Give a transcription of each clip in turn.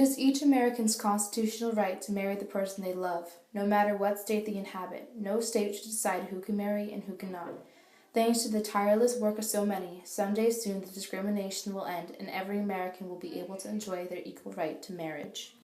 is each American's constitutional right to marry the person they love, no matter what state they inhabit. No state should decide who can marry and who cannot. Thanks to the tireless work of so many, someday soon the discrimination will end and every American will be able to enjoy their equal right to marriage.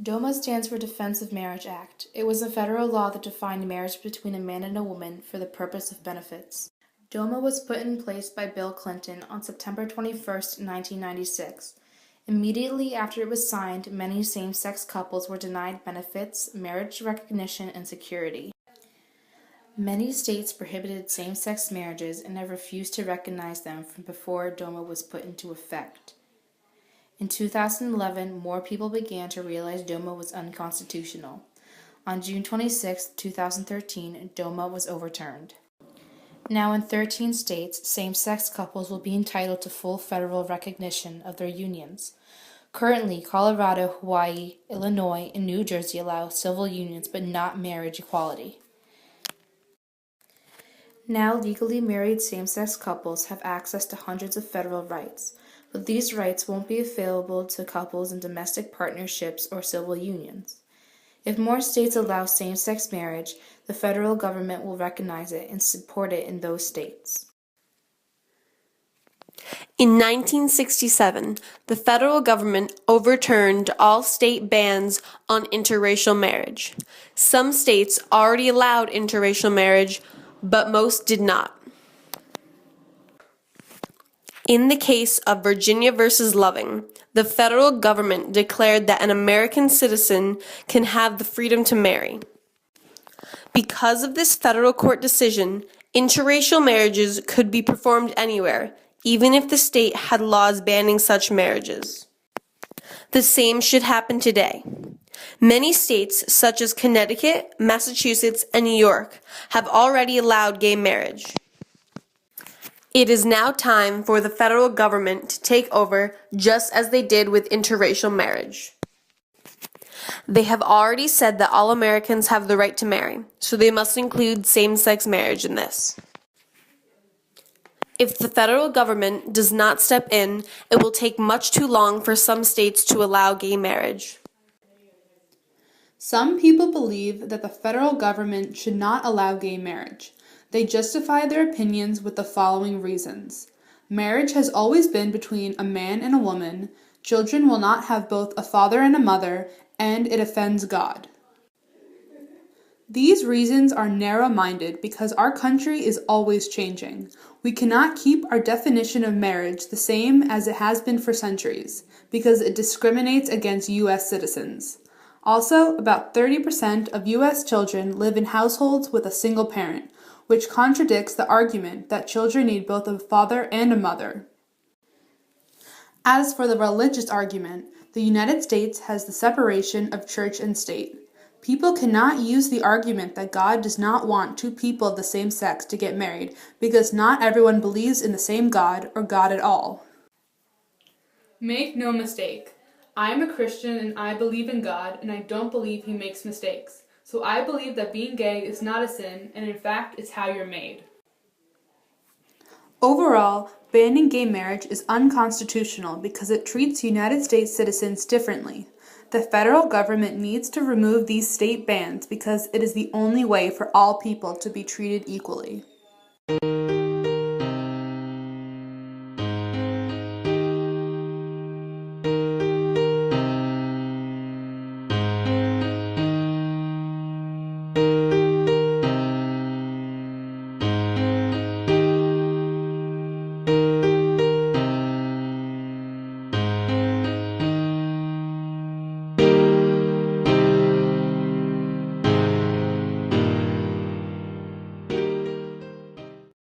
D.O.M.A stands for Defense of Marriage Act. It was a federal law that defined marriage between a man and a woman for the purpose of benefits. D.O.M.A was put in place by Bill Clinton on September 21, 1996. Immediately after it was signed, many same-sex couples were denied benefits, marriage recognition, and security. Many states prohibited same-sex marriages and have refused to recognize them from before D.O.M.A was put into effect. In 2011, more people began to realize D.O.M.A was unconstitutional. On June 26, 2013, D.O.M.A was overturned. Now in 13 states, same-sex couples will be entitled to full federal recognition of their unions. Currently, Colorado, Hawaii, Illinois, and New Jersey allow civil unions but not marriage equality. Now legally married same-sex couples have access to hundreds of federal rights, but these rights won't be available to couples in domestic partnerships or civil unions. If more states allow same-sex marriage, the federal government will recognize it and support it in those states. In 1967, the federal government overturned all state bans on interracial marriage. Some states already allowed interracial marriage, but most did not. In the case of Virginia versus Loving, the federal government declared that an American citizen can have the freedom to marry. Because of this federal court decision, interracial marriages could be performed anywhere, even if the state had laws banning such marriages. The same should happen today. Many states, such as Connecticut, Massachusetts, and New York, have already allowed gay marriage. It is now time for the federal government to take over, just as they did with interracial marriage. They have already said that all Americans have the right to marry, so they must include same-sex marriage in this. If the federal government does not step in, it will take much too long for some states to allow gay marriage. Some people believe that the federal government should not allow gay marriage. They justify their opinions with the following reasons. Marriage has always been between a man and a woman, children will not have both a father and a mother, and it offends God. These reasons are narrow-minded because our country is always changing. We cannot keep our definition of marriage the same as it has been for centuries, because it discriminates against U.S. citizens. Also, about 30% of U.S. children live in households with a single parent, which contradicts the argument that children need both a father and a mother. As for the religious argument, the United States has the separation of church and state. People cannot use the argument that God does not want two people of the same sex to get married because not everyone believes in the same God or God at all. Make no mistake, I am a Christian and I believe in God and I don't believe He makes mistakes. So I believe that being gay is not a sin, and in fact, it's how you're made. Overall, banning gay marriage is unconstitutional because it treats United States citizens differently. The federal government needs to remove these state bans because it is the only way for all people to be treated equally.